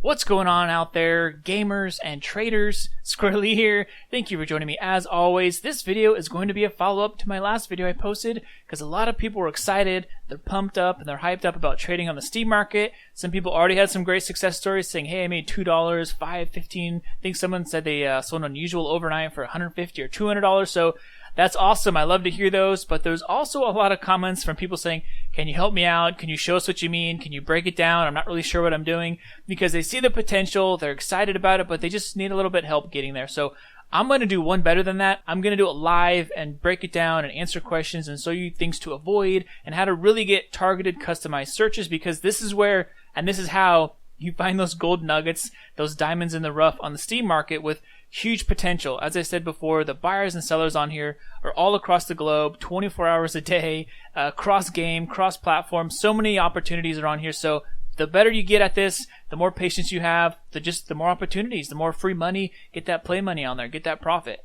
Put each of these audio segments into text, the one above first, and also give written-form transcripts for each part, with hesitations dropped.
What's going on out there, gamers and traders? Squirrely here. Thank you for joining me as always. This video is going to be a follow-up to my last video I posted because a lot of people were excited, they're pumped up, and they're hyped up about trading on the Steam market. Some people already had some great success stories saying, hey, I made $2, $5, $15. I think someone said they sold Unusual overnight for $150 or $200. So that's awesome. I love to hear those, but there's also a lot of comments from people saying, can you help me out? Can you show us what you mean? Can you break it down? I'm not really sure what I'm doing, because they see the potential, they're excited about it, but they just need a little bit of help getting there. So I'm going to do one better than that. I'm going to do it live and break it down and answer questions and show you things to avoid and how to really get targeted, customized searches, because this is where, and this is how you find those gold nuggets, those diamonds in the rough on the Steam market with huge potential. As I said before, the buyers and sellers on here are all across the globe, 24 hours a day, cross-game, cross-platform. So many opportunities are on here. So the better you get at this, the more patience you have, the more opportunities, the more free money. Get that play money on there, get that profit.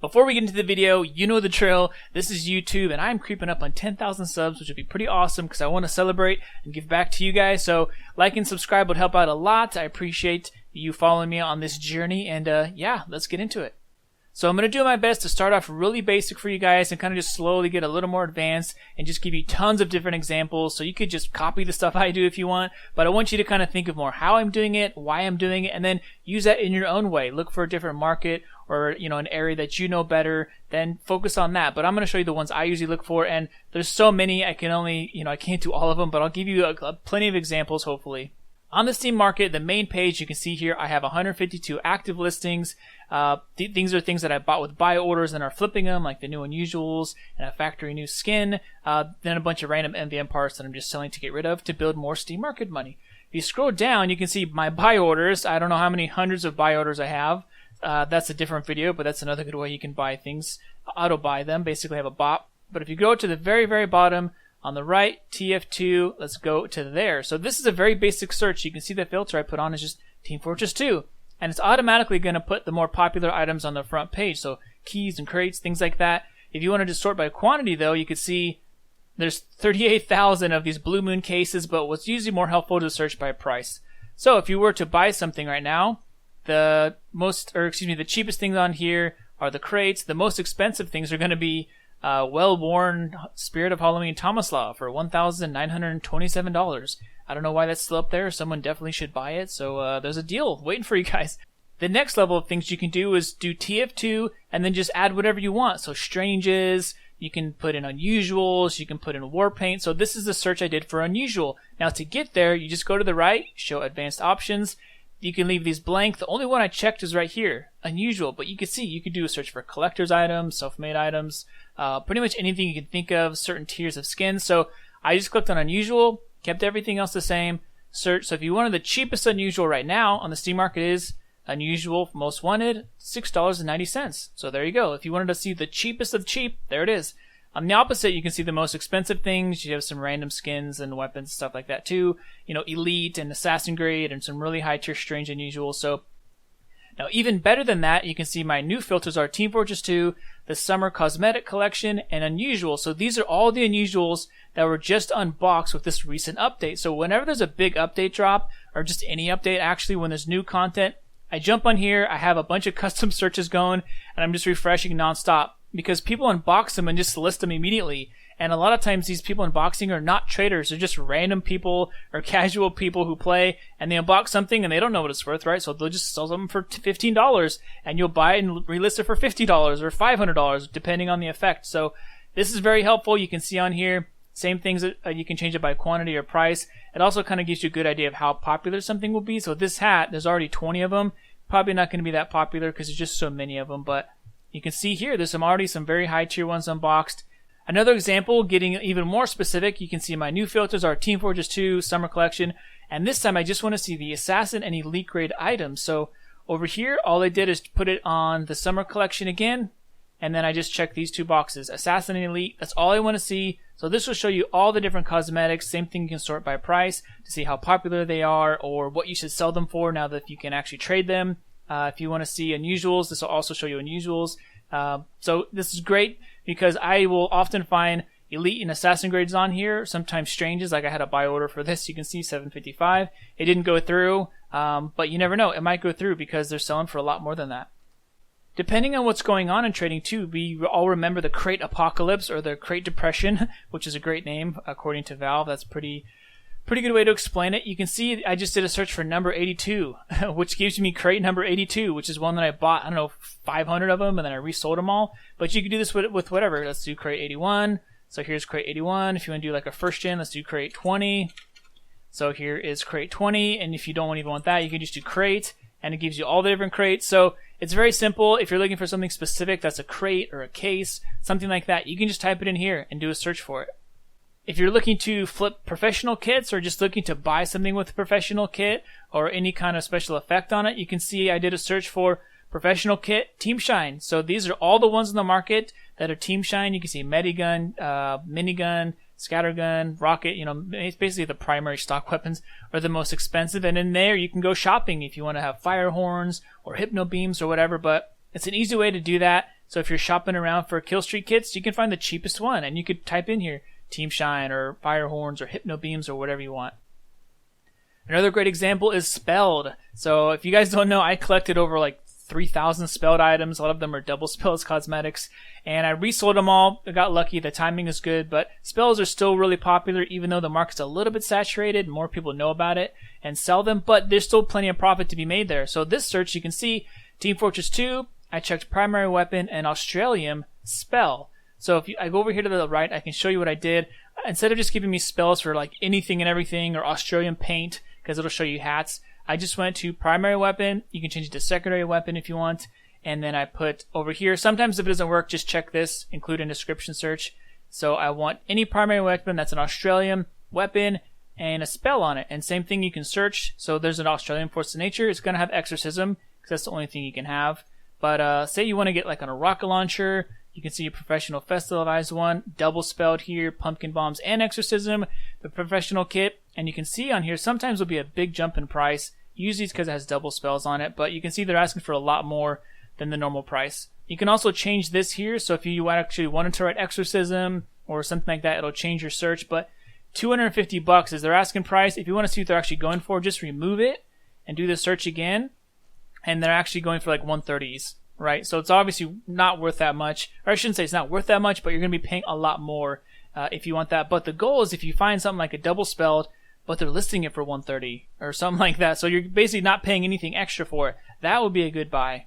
Before we get into the video, you know the drill. This is YouTube, and I'm creeping up on 10,000 subs, which would be pretty awesome because I want to celebrate and give back to you guys. So like and subscribe would help out a lot. I appreciate you following me on this journey, and yeah, let's get into it. So I'm going to do my best to start off really basic for you guys and kind of just slowly get a little more advanced and just give you tons of different examples. So you could just copy the stuff I do if you want, but I want you to kind of think of more how I'm doing it, why I'm doing it, and then use that in your own way. Look for a different market or, you know, an area that you know better, then focus on that. But I'm going to show you the ones I usually look for, and there's so many I can only, I can't do all of them, but I'll give you plenty of examples hopefully. On the Steam market, the main page, you can see here I have 152 active listings. These are things that I bought with buy orders and are flipping them, like the new Unusuals and a factory new skin. Then a bunch of random MVM parts that I'm just selling to get rid of to build more Steam market money. If you scroll down, you can see my buy orders. I don't know how many hundreds of buy orders I have. That's a different video, but that's another good way you can buy things. Auto buy them, basically have a bot. But if you go to the very, very bottom, on the right, TF2, let's go to there. So this is a very basic search. You can see the filter I put on is just Team Fortress 2. And it's automatically going to put the more popular items on the front page. So keys and crates, things like that. If you wanted to sort by quantity though, you could see there's 38,000 of these Blue Moon cases, but what's usually more helpful to search by price. So if you were to buy something right now, the cheapest things on here are the crates. The most expensive things are going to be well-worn Spirit of Halloween Tomislav for $1,927. I don't know why that's still up there. Someone definitely should buy it. So there's a deal waiting for you guys. The next level of things you can do is do TF2 and then just add whatever you want. So Stranges, you can put in Unusuals, you can put in War Paint. So this is the search I did for Unusual. Now to get there, you just go to the right, show Advanced Options. You can leave these blank. The only one I checked is right here, Unusual. But you can see you could do a search for collector's items, self-made items, pretty much anything you can think of, certain tiers of skins. So I just clicked on Unusual, kept everything else the same, search. So if you wanted the cheapest Unusual right now on the Steam market is Unusual Most Wanted, $6.90. So there you go. If you wanted to see the cheapest of cheap, there it is. On the opposite, you can see the most expensive things. You have some random skins and weapons, stuff like that too. Elite and Assassin Grade and some really high tier Strange Unusual. So now even better than that, you can see my new filters are Team Fortress 2, the Summer Cosmetic Collection, and Unusual. So these are all the Unusuals that were just unboxed with this recent update. So whenever there's a big update drop, or just any update actually, when there's new content, I jump on here, I have a bunch of custom searches going, and I'm just refreshing nonstop. Because people unbox them and just list them immediately. And a lot of times these people unboxing are not traders. They're just random people or casual people who play, and they unbox something and they don't know what it's worth, right? So they'll just sell them for $15 and you'll buy it and relist it for $50 or $500 depending on the effect. So this is very helpful. You can see on here, same things that you can change it by quantity or price. It also kind of gives you a good idea of how popular something will be. So this hat, there's already 20 of them. Probably not going to be that popular because there's just so many of them, but you can see here, there's already some very high tier ones unboxed. Another example, getting even more specific, you can see my new filters are Team Fortress 2, Summer Collection, and this time I just want to see the Assassin and Elite grade items. So over here, all I did is put it on the Summer Collection again, and then I just checked these two boxes, Assassin and Elite. That's all I want to see. So this will show you all the different cosmetics. Same thing, you can sort by price to see how popular they are or what you should sell them for now that you can actually trade them. If you want to see Unusuals, this will also show you Unusuals. So this is great because I will often find Elite and Assassin grades on here, sometimes Stranges, like I had a buy order for this, you can see $7.55. It didn't go through. But you never know. It might go through because they're selling for a lot more than that. Depending on what's going on in trading too, we all remember the crate apocalypse or the crate depression, which is a great name according to Valve. That's pretty good way to explain it. You can see I just did a search for number 82, which gives me crate number 82, which is one that I bought, I don't know, 500 of them, and then I resold them all. But you can do this with whatever. Let's do crate 81. So here's crate 81. If you want to do like a first gen, let's do crate 20. So here is crate 20, and if you don't even want that, you can just do crate, and it gives you all the different crates. So it's very simple. If you're looking for something specific that's a crate or a case, something like that, you can just type it in here and do a search for it. If you're looking to flip professional kits or just looking to buy something with a professional kit or any kind of special effect on it, you can see I did a search for professional kit Team Shine. So these are all the ones in the market that are Team Shine. You can see Medigun, Minigun, Scattergun, Rocket, it's basically the primary stock weapons are the most expensive. And in there you can go shopping if you want to have fire horns or hypno beams or whatever, but it's an easy way to do that. So if you're shopping around for Killstreak kits, you can find the cheapest one and you could type in here Team Shine or fire horns or hypno beams or whatever you want. Another great example is Spelled. So if you guys don't know, I collected over like 3,000 Spelled items. A lot of them are double Spells cosmetics, and I resold them all. I got lucky. The timing is good, but Spells are still really popular, even though the market's a little bit saturated. More people know about it and sell them, but there's still plenty of profit to be made there. So this search, you can see Team Fortress 2. I checked primary weapon and Australian spell. So if I go over here to the right, I can show you what I did. Instead of just giving me spells for like anything and everything or Australian paint, because it'll show you hats, I just went to primary weapon. You can change it to secondary weapon if you want. And then I put over here, sometimes if it doesn't work, just check this, include in description search. So I want any primary weapon that's an Australian weapon and a spell on it. And same thing, you can search. So there's an Australian Force of Nature. It's going to have Exorcism because that's the only thing you can have. But say you want to get like on a rocket launcher, you can see a professional festivalized one, double spelled here, pumpkin bombs and Exorcism, the professional kit. And you can see on here, sometimes there'll be a big jump in price. Usually it's because it has double spells on it, but you can see they're asking for a lot more than the normal price. You can also change this here, so if you actually wanted to write Exorcism or something like that, it'll change your search, but $250 is their asking price. If you want to see what they're actually going for, just remove it and do the search again, and they're actually going for like 130s, right? So it's obviously not worth that much, or I shouldn't say it's not worth that much, but you're going to be paying a lot more if you want that. But the goal is if you find something like a double spelled, but they're listing it for 130 or something like that, so you're basically not paying anything extra for it, that would be a good buy.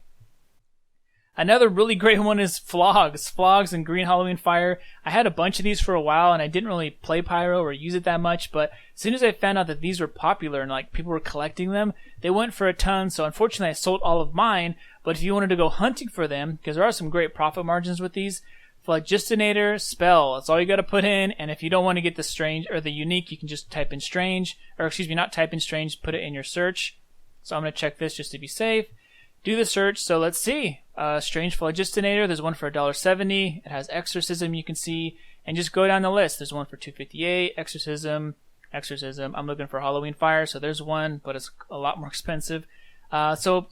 Another really great one is Flogs and Green Halloween Fire. I had a bunch of these for a while and I didn't really play Pyro or use it that much, but as soon as I found out that these were popular and like people were collecting them, they went for a ton. So unfortunately I sold all of mine, but if you wanted to go hunting for them, because there are some great profit margins with these, Phlegistinator spell, that's all you got to put in. And if you don't want to get the strange or the unique, you can just type in strange, or excuse me, not type in strange, put it in your search. So I'm going to check this just to be safe. Do the search. So let's see. Strange Phlegistinator, there's one for $1.70. It has Exorcism, you can see, and just go down the list. There's one for $2.58. Exorcism. I'm looking for Halloween Fire, so there's one, but it's a lot more expensive. It's a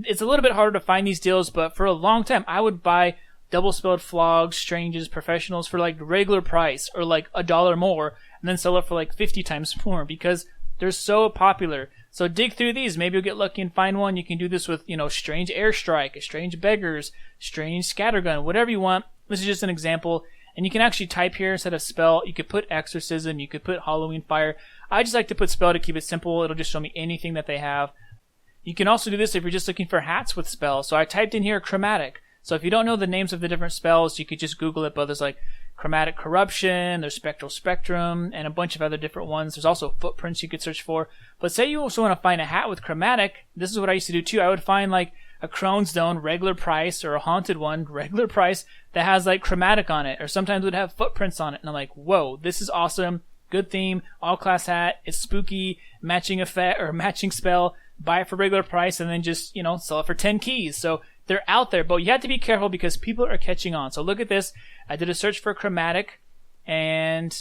little bit harder to find these deals, but for a long time I would buy double spelled Flogs, Stranges, Professionals for like regular price or like $1 more, and then sell it for like 50 times more because they're so popular. So dig through these. Maybe you'll get lucky and find one. You can do this with, Strange Airstrike, Strange Beggars, Strange Scattergun, whatever you want. This is just an example. And you can actually type here instead of spell. You could put Exorcism. You could put Halloween Fire. I just like to put spell to keep it simple. It'll just show me anything that they have. You can also do this if you're just looking for hats with spell. So I typed in here Chromatic. So if you don't know the names of the different spells, you could just Google it, but there's like Chromatic Corruption, there's Spectral Spectrum, and a bunch of other different ones. There's also Footprints you could search for. But say you also want to find a hat with Chromatic, this is what I used to do too. I would find like a Crone's Stone regular price or a Haunted one regular price that has like Chromatic on it, or sometimes it would have Footprints on it. And I'm like, whoa, this is awesome. Good theme, all class hat, it's spooky, matching effect or matching spell. Buy it for regular price and then just, sell it for 10 keys. So they're out there, but you have to be careful because people are catching on. So look at this. I did a search for Chromatic and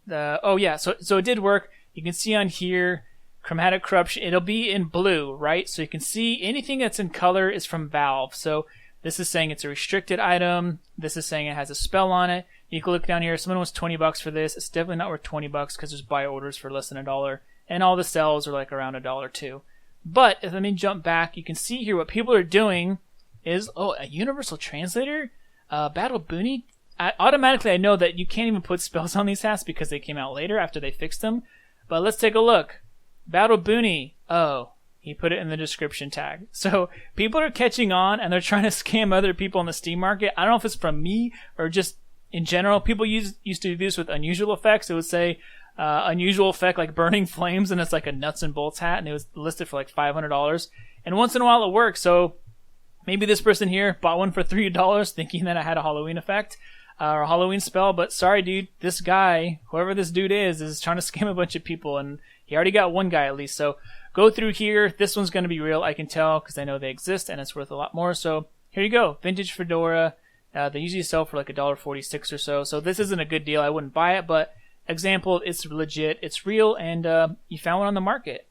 so it did work. You can see on here, Chromatic Corruption, it'll be in blue, right? So you can see anything that's in color is from Valve. So this is saying it's a restricted item. This is saying it has a spell on it. You can look down here. Someone was $20 for this. It's definitely not worth $20 because there's buy orders for less than $1. and all the sales are like around $1 too. But if let me jump back, you can see here what people are doing is, oh, a universal translator, battle boonie. Automatically I know that you can't even put spells on these hats because they came out later after they fixed them. But let's take a look. Battle boonie. Oh, he put it in the description tag. So people are catching on and they're trying to scam other people in the Steam market. I don't know if it's from me or just in general. People used to do this with unusual effects. It would say unusual effect like burning flames, and it's like a nuts and bolts hat, and it was listed for like $500. And once in a while it works. So maybe this person here bought one for $3 thinking that it had a Halloween effect or a Halloween spell. But sorry, dude, this guy, whoever this dude is trying to scam a bunch of people, and he already got one guy at least. So go through here. This one's going to be real, I can tell, because I know they exist and it's worth a lot more. So here you go, vintage fedora. They usually sell for like $1.46 or so. So this isn't a good deal. I wouldn't buy it, but example, it's legit, it's real, and you found one on the market.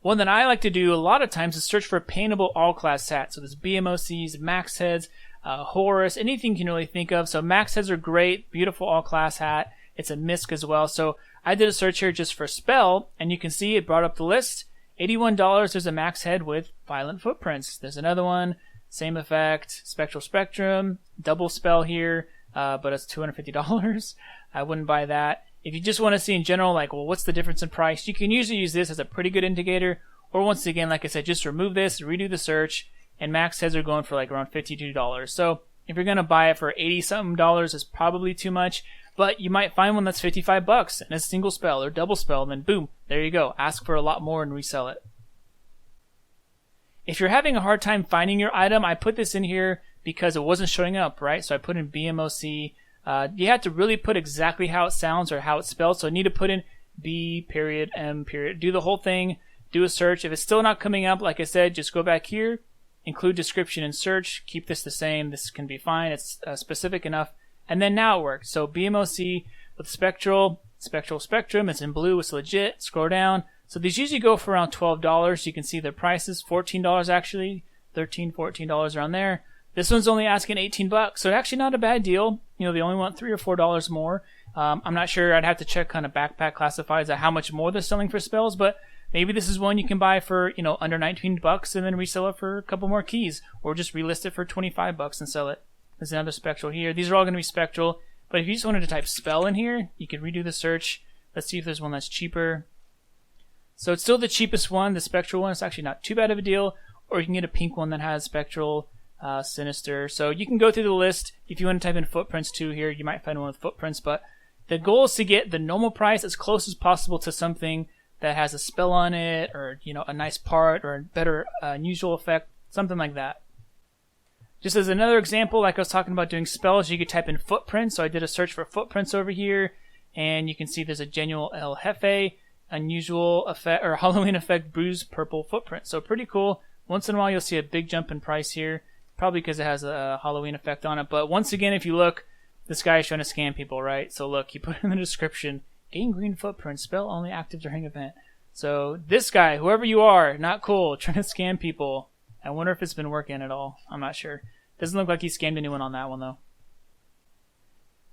One that I like to do a lot of times is search for paintable all-class hats. So there's BMOCs, max heads, Horus, anything you can really think of. So max heads are great, beautiful all-class hat. It's a misc as well. So I did a search here just for spell, and you can see it brought up the list. $81, there's a max head with violent footprints. There's another one, same effect, spectral spectrum, double spell here, but it's $250. I wouldn't buy that. If you just want to see in general, like, well, what's the difference in price, you can usually use this as a pretty good indicator. Or once again, like I said, just remove this, redo the search, and max heads are going for like around $52. So if you're going to buy it for $80-something, it's probably too much. But you might find one that's $55 and a single spell or double spell, and then boom, there you go. Ask for a lot more and resell it. If you're having a hard time finding your item, I put this in here because it wasn't showing up, right? So I put in BMOC. You have to really put exactly how it sounds or how it's spelled. So I need to put in B period M period. Do the whole thing. Do a search. If it's still not coming up, like I said, just go back here, include description and search. Keep this the same. This can be fine. It's specific enough. And then now it works. So BMOC with spectral spectrum. It's in blue. It's legit. Scroll down. So these usually go for around $12. You can see their prices. $14 actually. $13, $14 around there. This one's only asking $18, so actually not a bad deal. You know, they only want $3 or $4 more. I'm not sure. I'd have to check kind of backpack classifieds at how much more they're selling for spells, but maybe this is one you can buy for, you know, under $19 and then resell it for a couple more keys, or just relist it for $25 and sell it. There's another spectral here. These are all going to be spectral, but if you just wanted to type spell in here, you could redo the search. Let's see if there's one that's cheaper. So it's still the cheapest one, the spectral one. It's actually not too bad of a deal, or you can get a pink one that has spectral. Sinister. So you can go through the list. If you want to type in footprints too here, you might find one with footprints, but the goal is to get the normal price as close as possible to something that has a spell on it, or, you know, a nice part, or a better unusual effect, something like that. Just as another example, like I was talking about doing spells, you could type in footprints. So I did a search for footprints over here, and you can see there's a genuine El Jefe, unusual effect, or Halloween effect, bruised purple footprint. So pretty cool. Once in a while you'll see a big jump in price here. Probably because it has a Halloween effect on it. But once again, if you look, this guy is trying to scam people, right? So look, he put in the description, gain green footprint, spell only active during event. So this guy, whoever you are, not cool, trying to scam people. I wonder if it's been working at all. I'm not sure. Doesn't look like he scammed anyone on that one, though.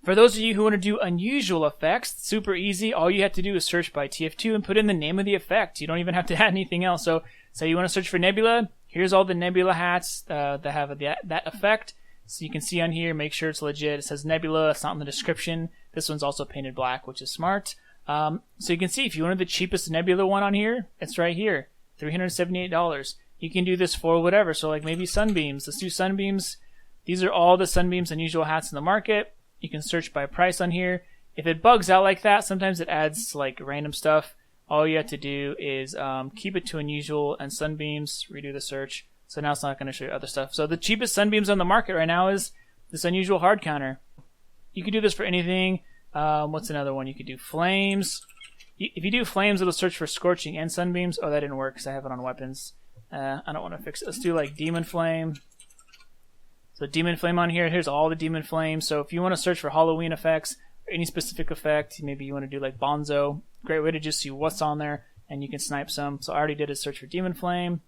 For those of you who want to do unusual effects, super easy. All you have to do is search by TF2 and put in the name of the effect. You don't even have to add anything else. So say you want to search for Nebula. Here's all the Nebula hats that have that effect. So you can see on here, make sure it's legit. It says Nebula. It's not in the description. This one's also painted black, which is smart. So you can see if you wanted the cheapest Nebula one on here, it's right here, $378. You can do this for whatever. So like maybe Sunbeams. Let's do Sunbeams. These are all the Sunbeams unusual hats in the market. You can search by price on here. If it bugs out like that, sometimes it adds like random stuff. All you have to do is keep it to unusual and Sunbeams, redo the search. So now it's not going to show you other stuff. So the cheapest Sunbeams on the market right now is this unusual hard counter. You could do this for anything. What's another one? You could do Flames. If you do Flames, it'll search for Scorching and Sunbeams. Oh, that didn't work because I have it on weapons. I don't want to fix it. Let's do like Demon Flame. So Demon Flame on here. Here's all the Demon Flames. So if you want to search for Halloween effects or any specific effect, maybe you want to do like Bonzo. Great way to just see what's on there, and you can snipe some. So I already did a search for Demon Flame.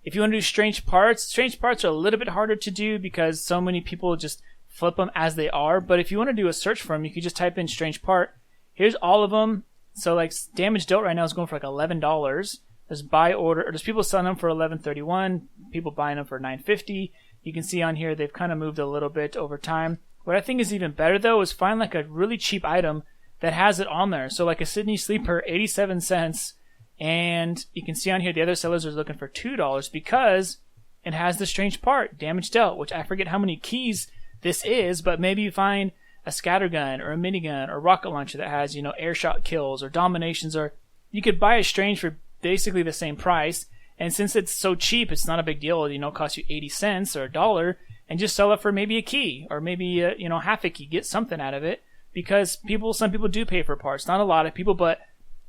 If you want to do strange parts are a little bit harder to do because so many people just flip them as they are. But if you want to do a search for them, you can just type in strange part. Here's all of them. So like damage dealt right now is going for like $11. There's buy order, or there's people selling them for $11.31, people buying them for $9.50. You can see on here they've kind of moved a little bit over time. What I think is even better though is find like a really cheap item that has it on there. So like a Sydney Sleeper, 87 cents, and you can see on here the other sellers are looking for $2 because it has the strange part, damage dealt, which I forget how many keys this is, but maybe you find a scattergun or a minigun or rocket launcher that has, you know, air shot kills or dominations, or you could buy a strange for basically the same price, and since it's so cheap, it's not a big deal, you know, it costs you 80 cents or $1, and just sell it for maybe a key or maybe you know, half a key, get something out of it, because some people do pay for parts, not a lot of people, but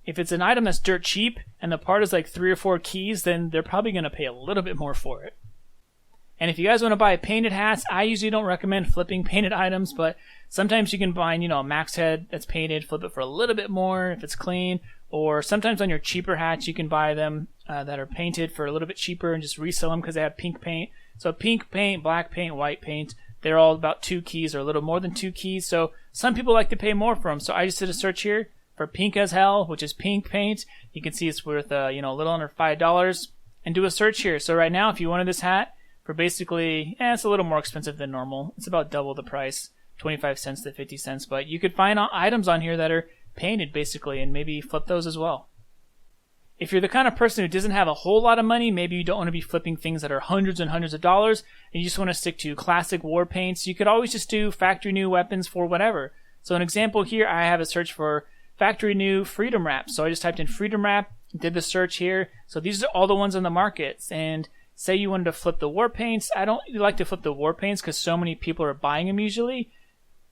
if it's an item that's dirt cheap and the part is like 3 or 4 keys, then they're probably going to pay a little bit more for it. And if you guys want to buy painted hats, I usually don't recommend flipping painted items, but sometimes you can find, you know, a max head that's painted, flip it for a little bit more if it's clean, or sometimes on your cheaper hats you can buy them that are painted for a little bit cheaper and just resell them because they have pink paint. So pink paint, black paint, white paint, they're all about 2 keys or a little more than 2 keys. So some people like to pay more for them. So I just did a search here for pink as hell, which is pink paint. You can see it's worth you know, a little under $5, and do a search here. So right now, if you wanted this hat for basically, it's a little more expensive than normal. It's about double the price, 25 cents to 50 cents. But you could find items on here that are painted basically, and maybe flip those as well. If you're the kind of person who doesn't have a whole lot of money, maybe you don't want to be flipping things that are hundreds and hundreds of dollars, and you just want to stick to classic war paints, you could always just do factory new weapons for whatever. So an example here, I have a search for factory new freedom wrap. So I just typed in freedom wrap, did the search here. So these are all the ones on the market. And say you wanted to flip the war paints. I don't like to flip the war paints because so many people are buying them usually.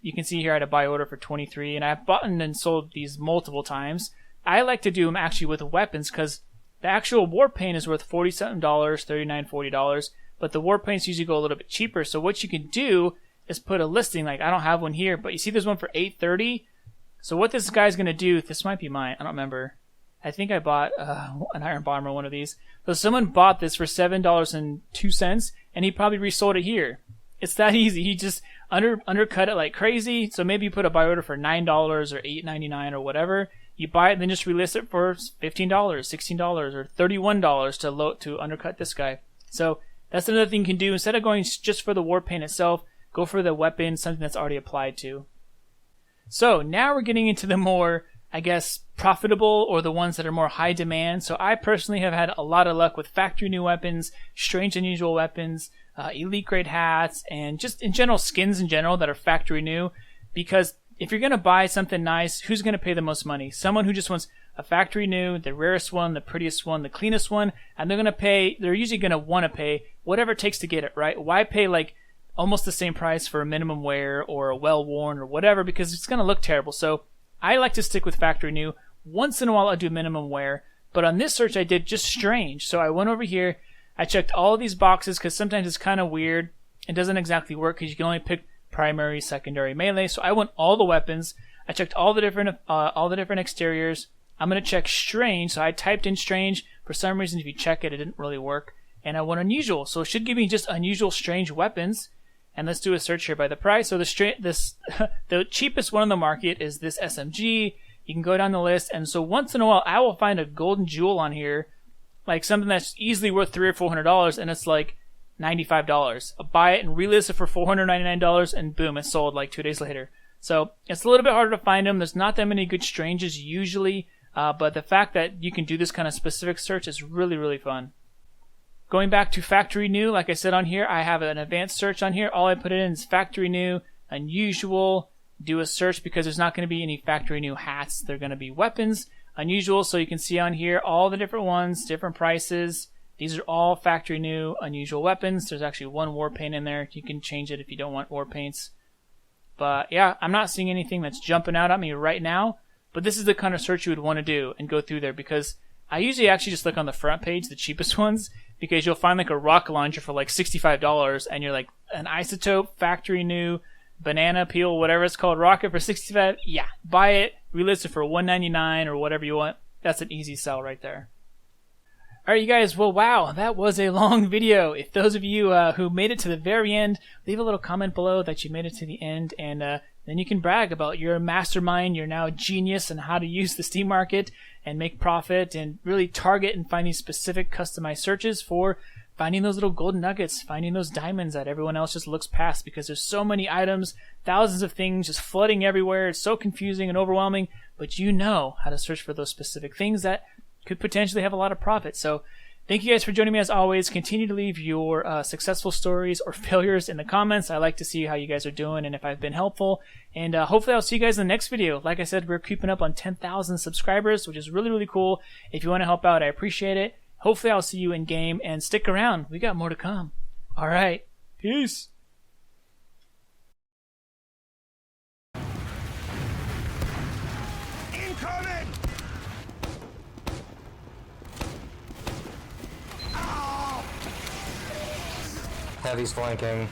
You can see here I had a buy order for 23, and I've bought and sold these multiple times. I like to do them actually with weapons because the actual war paint is worth $40-something, $39, $40, but the war paints usually go a little bit cheaper. So what you can do is put a listing, like I don't have one here, but you see there's one for $8.30. So what this guy's going to do, this might be mine, I don't remember. I think I bought an Iron Bomber, one of these. So someone bought this for $7.02, and he probably resold it here. It's that easy. He just undercut it like crazy. So maybe you put a buy order for $9 or $8.99 or whatever. You buy it and then just relist it for $15, $16, or $31 to undercut this guy. So that's another thing you can do. Instead of going just for the war paint itself, go for the weapon, something that's already applied to. So now we're getting into the more, I guess, profitable, or the ones that are more high demand. So I personally have had a lot of luck with factory new weapons, strange unusual weapons, elite grade hats, and just in general skins in general that are factory new. Because if you're going to buy something nice, who's going to pay the most money? Someone who just wants a factory new, the rarest one, the prettiest one, the cleanest one, and they're usually going to want to pay whatever it takes to get it, right? Why pay like almost the same price for a minimum wear or a well-worn or whatever, because it's going to look terrible. So I like to stick with factory new. Once in a while I'll do minimum wear, but on this search I did just strange. So I went over here, I checked all of these boxes because sometimes it's kind of weird. It doesn't exactly work because you can only pick primary, secondary, melee. So I went all the weapons. I checked all the different exteriors. I'm going to check strange. So I typed in strange. For some reason, if you check it, it didn't really work. And I went unusual. So it should give me just unusual strange weapons. And let's do a search here by the price. So the cheapest one on the market is this SMG. You can go down the list, and so once in a while I will find a golden jewel on here, like something that's easily worth $300 or $400, and it's like $95. I'll buy it and relist it for $499, and boom, it's sold like 2 days later. So it's a little bit harder to find them. There's not that many good stranges usually, but the fact that you can do this kind of specific search is really, really fun. Going back to factory new, like I said on here, I have an advanced search on here. All I put in is factory new, unusual, do a search because there's not going to be any factory new hats. They're going to be weapons, unusual. So you can see on here all the different ones, different prices. These are all factory new, unusual weapons. There's actually one war paint in there. You can change it if you don't want war paints. But yeah, I'm not seeing anything that's jumping out at me right now. But this is the kind of search you would want to do and go through there, because I usually actually just look on the front page, the cheapest ones, because you'll find like a rocket launcher for like $65, and you're like, an isotope, factory new, banana peel, whatever it's called, rocket for $65. Yeah, buy it, relist it for $199 or whatever you want. That's an easy sell right there. Alright, you guys, well, wow, that was a long video. If those of you who made it to the very end, leave a little comment below that you made it to the end, and then you can brag about you're a mastermind, you're now a genius on how to use the Steam market and make profit and really target and find these specific customized searches for finding those little golden nuggets, finding those diamonds that everyone else just looks past because there's so many items, thousands of things just flooding everywhere. It's so confusing and overwhelming, but you know how to search for those specific things that could potentially have a lot of profit. So thank you guys for joining me as always. Continue to leave your successful stories or failures in the comments. I like to see how you guys are doing and if I've been helpful. And hopefully I'll see you guys in the next video. Like I said, we're creeping up on 10,000 subscribers, which is really, really cool. If you want to help out, I appreciate it. Hopefully I'll see you in game and stick around. We got more to come. All right. Peace. Incoming! Heavy's flanking.